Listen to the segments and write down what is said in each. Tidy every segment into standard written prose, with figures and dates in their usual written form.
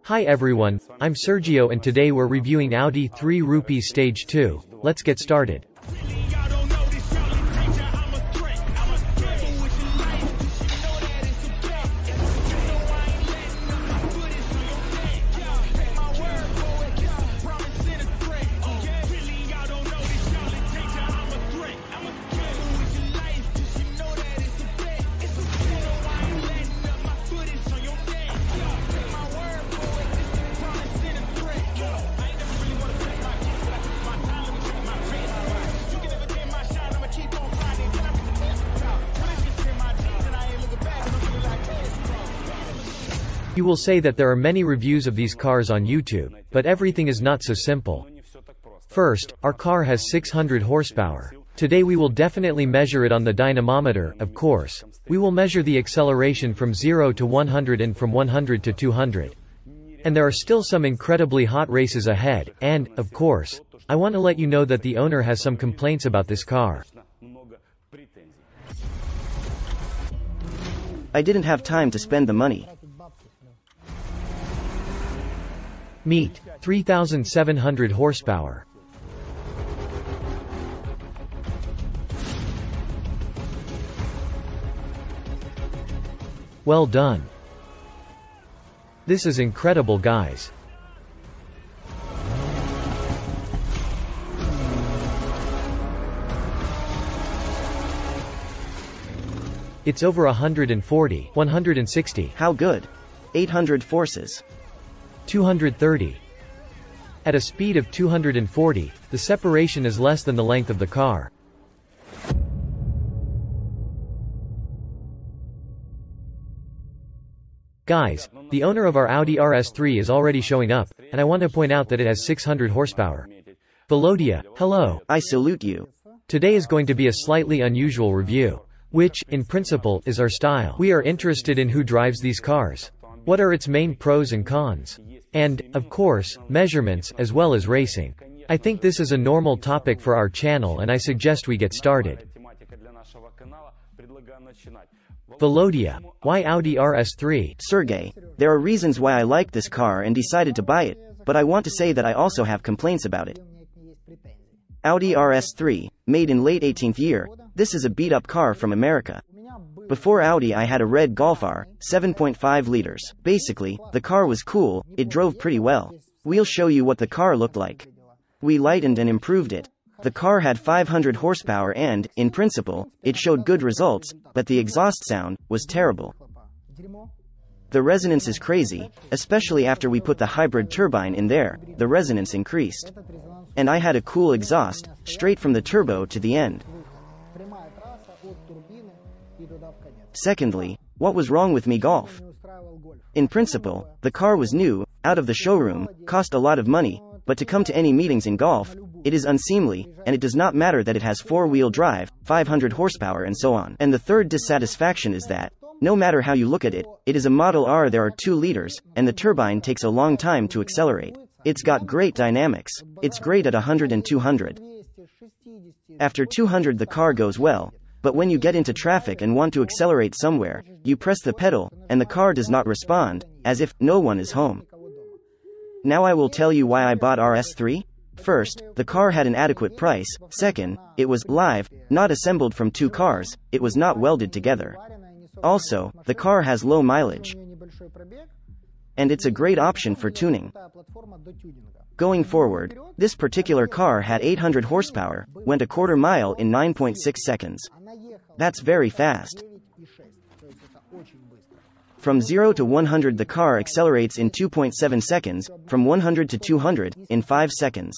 Hi everyone, I'm Serdjio and today we're reviewing Audi 3 Rupees Stage 2. Let's get started. You will say that there are many reviews of these cars on YouTube, but everything is not so simple. First, our car has 600 horsepower. Today we will definitely measure it on the dynamometer, of course. We will measure the acceleration from 0 to 100 and from 100 to 200. And there are still some incredibly hot races ahead, and, of course, I want to let you know that the owner has some complaints about this car. I didn't have time to spend the money. Meet 3,700 horsepower. Well done. This is incredible, guys. It's over 140, 160. How good? 800 forces. 230. At a speed of 240, the separation is less than the length of the car. Guys, the owner of our Audi RS3 is already showing up, and I want to point out that it has 600 horsepower. Volodya, hello. I salute you. Today is going to be a slightly unusual review, which, in principle, is our style. We are interested in who drives these cars. What are its main pros and cons? And, of course, measurements, as well as racing. I think this is a normal topic for our channel and I suggest we get started. Volodya, why Audi RS3? Sergey, there are reasons why I like this car and decided to buy it, but I want to say that I also have complaints about it. Audi RS3, made in late 18th year, this is a beat-up car from America. Before Audi I had a red Golf R, 7.5 liters. Basically, the car was cool, it drove pretty well. We'll show you what the car looked like. We lightened and improved it. The car had 500 horsepower and, in principle, it showed good results, but the exhaust sound was terrible. The resonance is crazy, especially after we put the hybrid turbine in there, the resonance increased. And I had a cool exhaust, straight from the turbo to the end. Secondly, what was wrong with me Golf? In principle, the car was new, out of the showroom, cost a lot of money, but to come to any meetings in Golf, it is unseemly, and it does not matter that it has 4-wheel drive, 500 horsepower and so on. And the third dissatisfaction is that, no matter how you look at it, it is a Model R, there are 2 liters, and the turbine takes a long time to accelerate. It's got great dynamics. It's great at 100 and 200. After 200 the car goes well. But when you get into traffic and want to accelerate somewhere, you press the pedal, and the car does not respond, as if no one is home. Now I will tell you why I bought RS3. First, the car had an adequate price. Second, it was live, not assembled from 2 cars, it was not welded together. Also, the car has low mileage. And it's a great option for tuning. Going forward, this particular car had 800 horsepower, went a quarter mile in 9.6 seconds. That's very fast. From 0 to 100 the car accelerates in 2.7 seconds, from 100 to 200, in 5 seconds.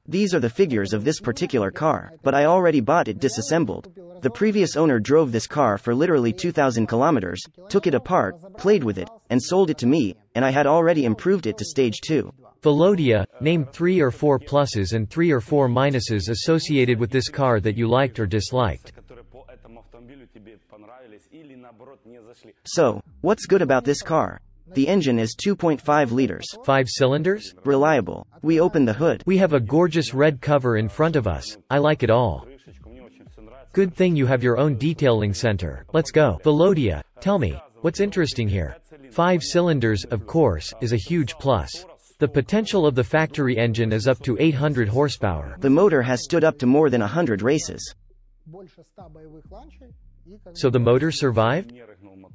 These are the figures of this particular car, but I already bought it disassembled. The previous owner drove this car for literally 2,000 kilometers, took it apart, played with it, and sold it to me, and I had already improved it to stage 2. Volodya, name 3 or 4 pluses and 3 or 4 minuses associated with this car that you liked or disliked. So, what's good about this car? The engine is 2.5 liters. 5 cylinders? Reliable. We open the hood. We have a gorgeous red cover in front of us. I like it all. Good thing you have your own detailing center. Let's go. Volodya, tell me, what's interesting here? 5 cylinders, of course, is a huge plus. The potential of the factory engine is up to 800 horsepower. The motor has stood up to more than 100 races. So the motor survived?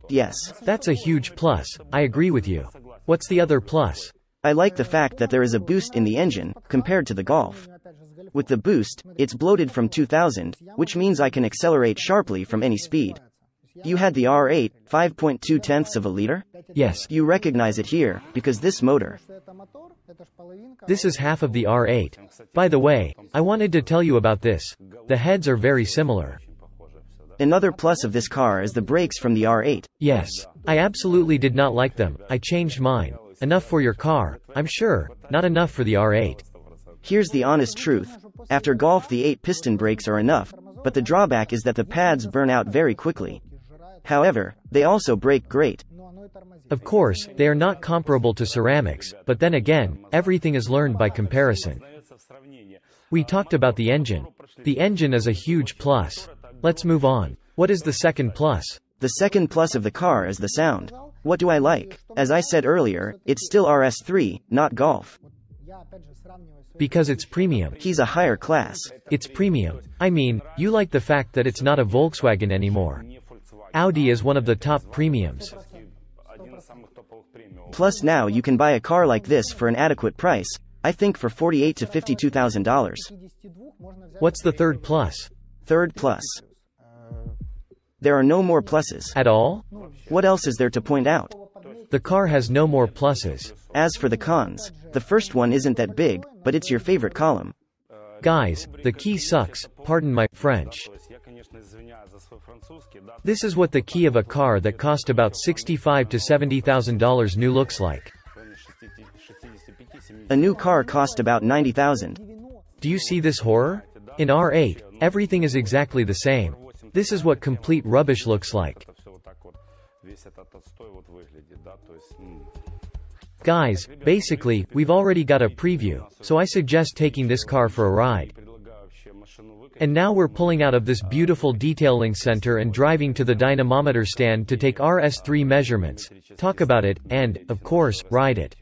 Yes. That's a huge plus, I agree with you. What's the other plus? I like the fact that there is a boost in the engine, compared to the Golf. With the boost, it's bloated from 2000, which means I can accelerate sharply from any speed. You had the R8, 5.2 tenths of a liter? Yes. You recognize it here, because this motor. This is half of the R8. By the way, I wanted to tell you about this. The heads are very similar. Another plus of this car is the brakes from the R8. Yes. I absolutely did not like them. I changed mine. Enough for your car, I'm sure, not enough for the R8. Here's the honest truth. After Golf, the 8-piston brakes are enough, but the drawback is that the pads burn out very quickly. However, they also brake great. Of course, they are not comparable to ceramics, but then again, everything is learned by comparison. We talked about the engine. The engine is a huge plus. Let's move on. What is the second plus? The second plus of the car is the sound. What do I like? As I said earlier, it's still RS3, not Golf. Because it's premium. He's a higher class. It's premium. I mean, you like the fact that it's not a Volkswagen anymore. Audi is one of the top premiums. Plus now you can buy a car like this for an adequate price, I think for $48,000 to $52,000. What's the third plus? Third plus. There are no more pluses. At all? What else is there to point out? The car has no more pluses. As for the cons, the first one isn't that big, but it's your favorite column. Guys, the key sucks, pardon my French. This is what the key of a car that cost about $65,000 to $70,000 new looks like. A new car cost about $90,000. Do you see this horror? In R8, everything is exactly the same. This is what complete rubbish looks like. Guys, basically, we've already got a preview, so I suggest taking this car for a ride. And now we're pulling out of this beautiful detailing center and driving to the dynamometer stand to take RS3 measurements, talk about it, and, of course, ride it.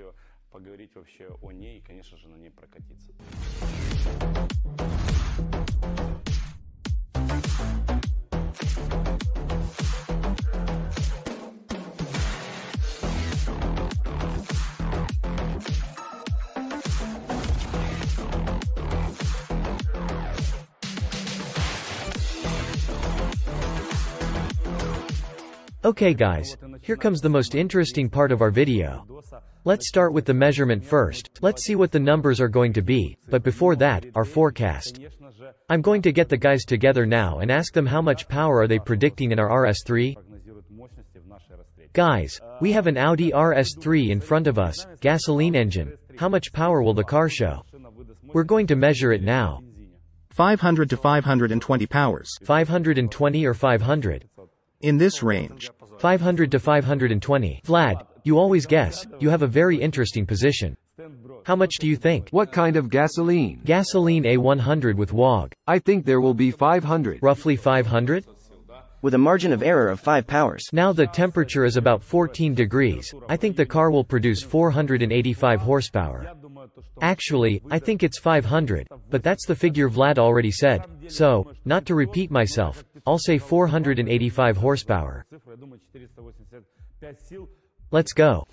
Okay guys, here comes the most interesting part of our video. Let's start with the measurement first. Let's see what the numbers are going to be, but before that, our forecast. I'm going to get the guys together now and ask them how much power are they predicting in our RS3? Guys, we have an Audi RS3 in front of us, gasoline engine. How much power will the car show? We're going to measure it now. 500 to 520 powers. 520 or 500? In this range. 500 to 520. Vlad, you always guess. You have a very interesting position. How much do you think? What kind of gasoline? Gasoline A100 with WOG. I think there will be 500. Roughly 500? With a margin of error of 5 powers. Now the temperature is about 14 degrees. I think the car will produce 485 horsepower. Actually, I think it's 500, but that's the figure Vlad already said. So, not to repeat myself, I'll say 485 horsepower. Let's go.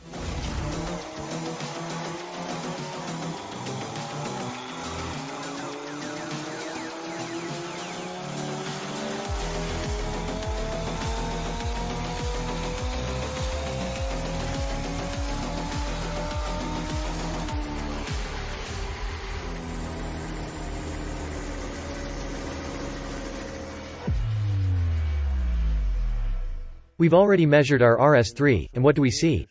We've already measured our RS3, and what do we see?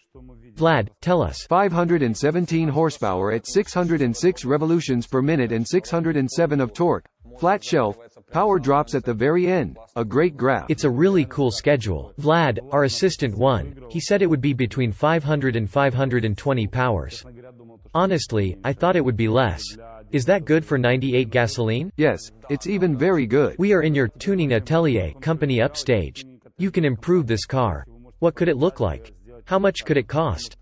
Vlad, tell us. 517 horsepower at 606 revolutions per minute and 607 of torque. Flat shelf. Power drops at the very end. A great graph. It's a really cool schedule. Vlad, our assistant won. He said it would be between 500 and 520 powers. Honestly, I thought it would be less. Is that good for 98 gasoline? Yes, it's even very good. We are in your tuning atelier company upstage. You can improve this car. What could it look like? How much could it cost?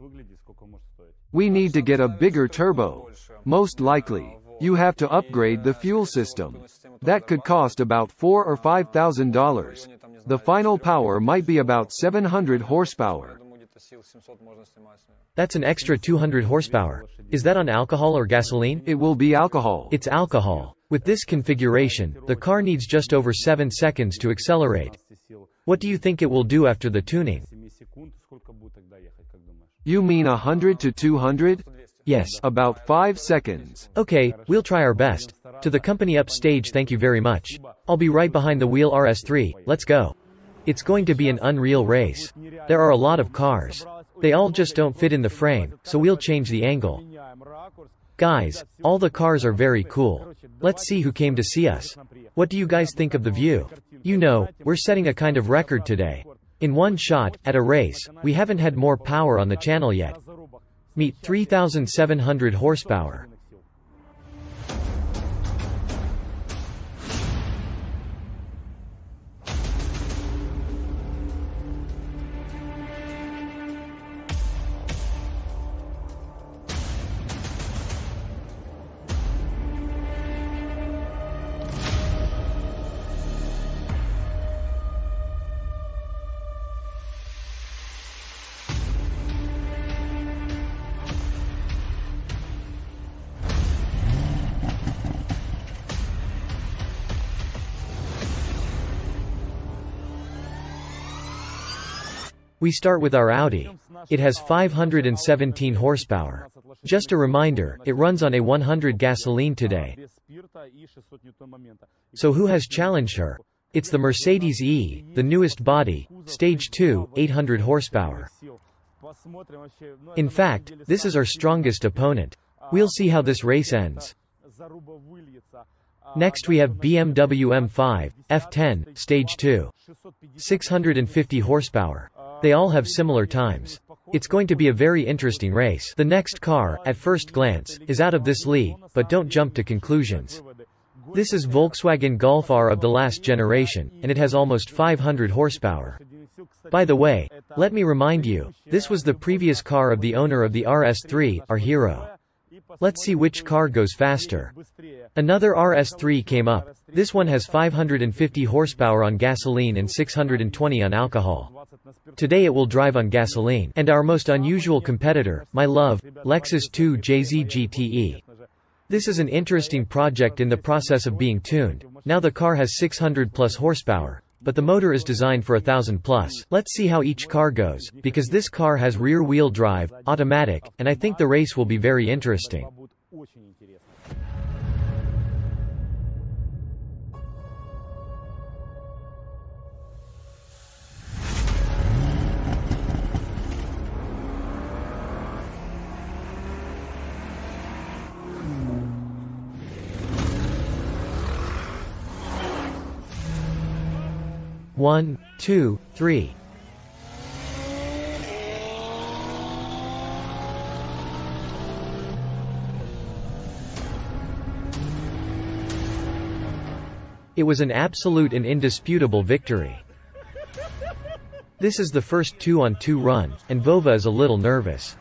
We need to get a bigger turbo. Most likely, you have to upgrade the fuel system. That could cost about $4,000 or $5,000. The final power might be about 700 horsepower. That's an extra 200 horsepower. Is that on alcohol or gasoline? It will be alcohol. It's alcohol. With this configuration, the car needs just over 7 seconds to accelerate. What do you think it will do after the tuning? You mean 100 to 200? Yes. About 5 seconds. Okay, we'll try our best. To the company upstage, thank you very much. I'll be right behind the wheel RS3, let's go. It's going to be an unreal race. There are a lot of cars. They all just don't fit in the frame, so we'll change the angle. Guys, all the cars are very cool. Let's see who came to see us. What do you guys think of the view? You know, we're setting a kind of record today. In one shot, at a race, we haven't had more power on the channel yet. Meet 3,700 horsepower. We start with our Audi. It has 517 horsepower. Just a reminder, it runs on a 100 gasoline today. So who has challenged her? It's the Mercedes E, the newest body, Stage 2, 800 horsepower. In fact, this is our strongest opponent. We'll see how this race ends. Next we have BMW M5, F10, Stage 2. 650 horsepower. They all have similar times. It's going to be a very interesting race. The next car, at first glance, is out of this league, but don't jump to conclusions. This is Volkswagen Golf R of the last generation, and it has almost 500 horsepower. By the way, let me remind you, this was the previous car of the owner of the RS3, our hero. Let's see which car goes faster. Another RS3 came up. This one has 550 horsepower on gasoline and 620 on alcohol. Today it will drive on gasoline. And our most unusual competitor, my love, Lexus 2 JZ GTE. This is an interesting project in the process of being tuned. Now the car has 600 plus horsepower, but the motor is designed for 1000 plus. Let's see how each car goes, because this car has rear-wheel drive, automatic, and I think the race will be very interesting. One, two, three. It was an absolute and indisputable victory. This is the first 2-on-2 run, and Vova is a little nervous.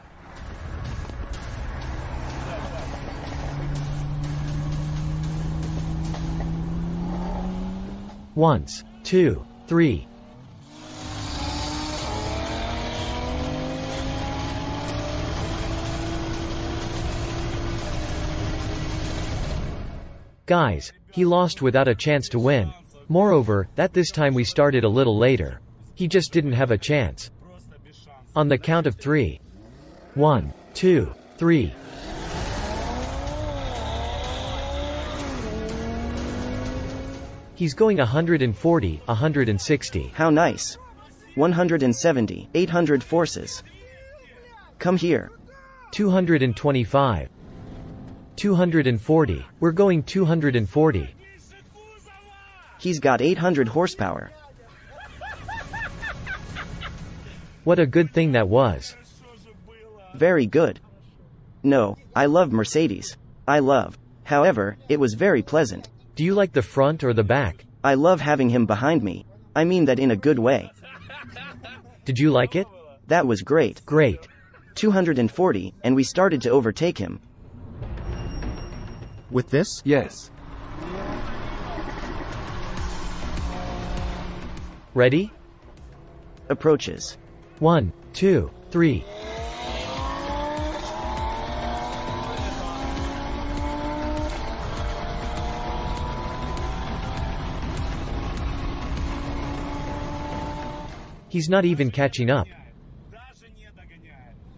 Once, two, three. Guys, he lost without a chance to win. Moreover, this time we started a little later. He just didn't have a chance. On the count of 3. 1, 2, 3. He's going 140, 160. How nice. 170, 800 forces. Come here. 225. 240. We're going 240. He's got 800 horsepower. What a good thing that was. Very good. No, I love Mercedes. I love However, it was very pleasant. Do you like the front or the back? I love having him behind me. I mean that in a good way. Did you like it? That was great. Great. 240, and we started to overtake him. With this? Yes. Ready? Approaches. 1, 2, 3. He's not even catching up.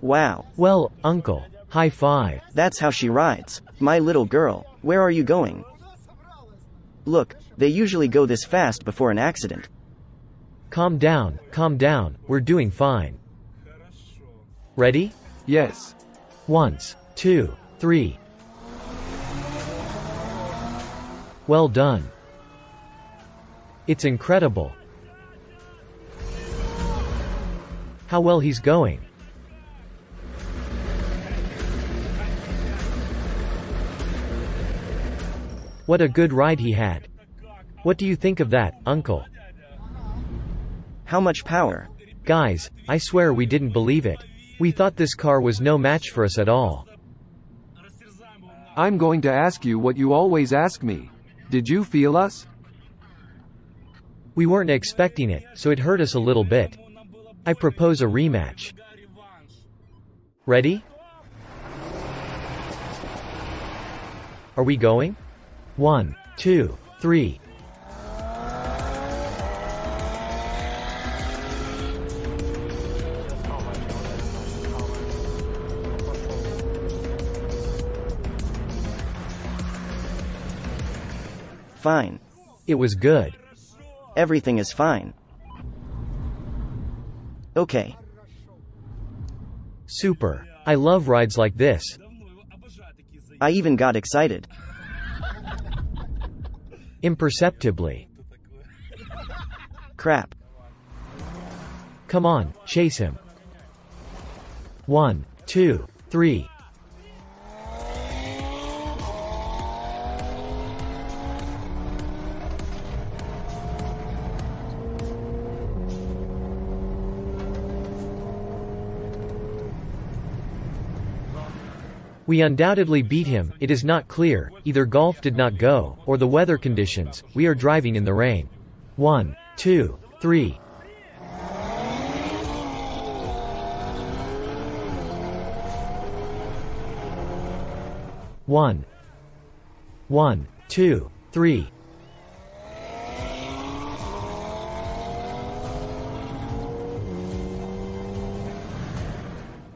Wow. Well, uncle, high five. That's how she rides. My little girl, where are you going? Look, they usually go this fast before an accident. Calm down, we're doing fine. Ready? Yes. Once, 2, 3. Well done. It's incredible. How well he's going. What a good ride he had. What do you think of that, uncle? How much power? Guys, I swear we didn't believe it. We thought this car was no match for us at all. I'm going to ask you what you always ask me. Did you feel us? We weren't expecting it, so it hurt us a little bit. I propose a rematch. Ready? Are we going? 1, 2, 3. Fine. It was good. Everything is fine. Okay. Super. I love rides like this. I even got excited. Imperceptibly. Crap. Come on, chase him. 1, 2, 3. We undoubtedly beat him. It is not clear, either golf did not go, or the weather conditions. We are driving in the rain. 1, 2, 3. One, 2, 3.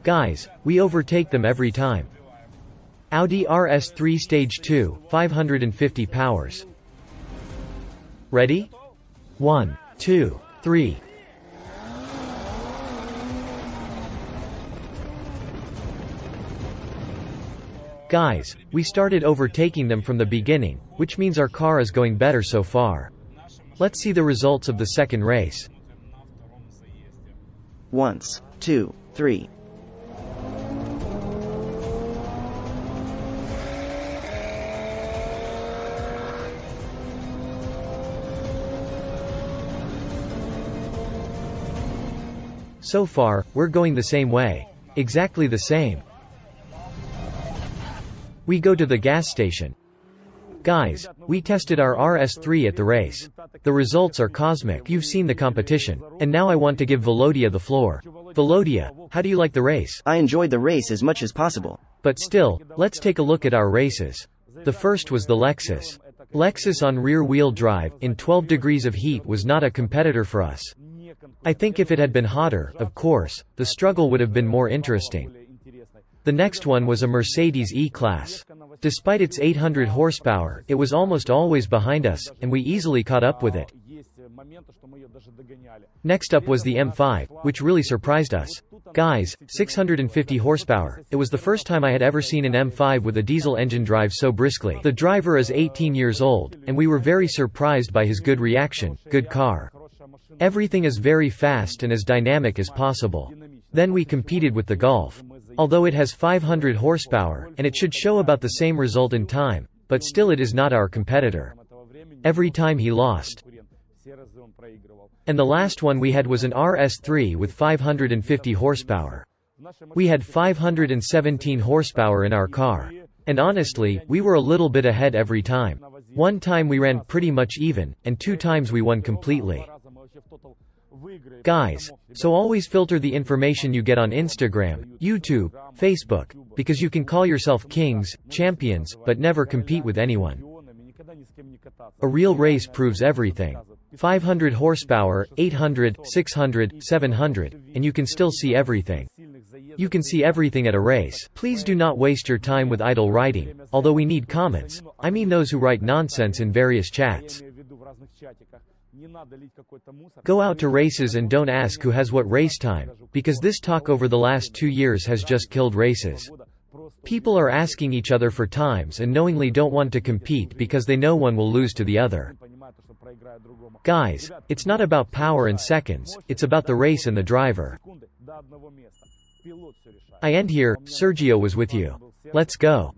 Guys, we overtake them every time. Audi RS3 Stage 2, 550 powers. Ready? 1, 2, 3. Guys, we started overtaking them from the beginning, which means our car is going better so far. Let's see the results of the second race. 1, 2, 3. So far, we're going the same way. Exactly the same. We go to the gas station. Guys, we tested our RS3 at the race. The results are cosmic. You've seen the competition. And now I want to give Volodya the floor. Volodya, how do you like the race? I enjoyed the race as much as possible. But still, let's take a look at our races. The first was the Lexus. Lexus on rear-wheel drive, in 12 degrees of heat was not a competitor for us. I think if it had been hotter, of course, the struggle would have been more interesting. The next one was a Mercedes E-Class. Despite its 800 horsepower, it was almost always behind us, and we easily caught up with it. Next up was the M5, which really surprised us. Guys, 650 horsepower. It was the first time I had ever seen an M5 with a diesel engine drive so briskly. The driver is 18 years old, and we were very surprised by his good reaction. Good car. Everything is very fast and as dynamic as possible. Then we competed with the Golf. Although it has 500 horsepower, and it should show about the same result in time, but still it is not our competitor. Every time he lost. And the last one we had was an RS3 with 550 horsepower. We had 517 horsepower in our car. And honestly, we were a little bit ahead every time. One time we ran pretty much even, and 2 times we won completely. Guys, so always filter the information you get on Instagram, YouTube, Facebook, because you can call yourself kings, champions, but never compete with anyone. A real race proves everything. 500 horsepower, 800, 600, 700, and you can still see everything. You can see everything at a race. Please do not waste your time with idle writing, although we need comments. I mean those who write nonsense in various chats. Go out to races and don't ask who has what race time, because this talk over the last 2 years has just killed races. People are asking each other for times and knowingly don't want to compete because they know one will lose to the other. Guys, it's not about power and seconds, it's about the race and the driver. I end here. Serdjio was with you. Let's go.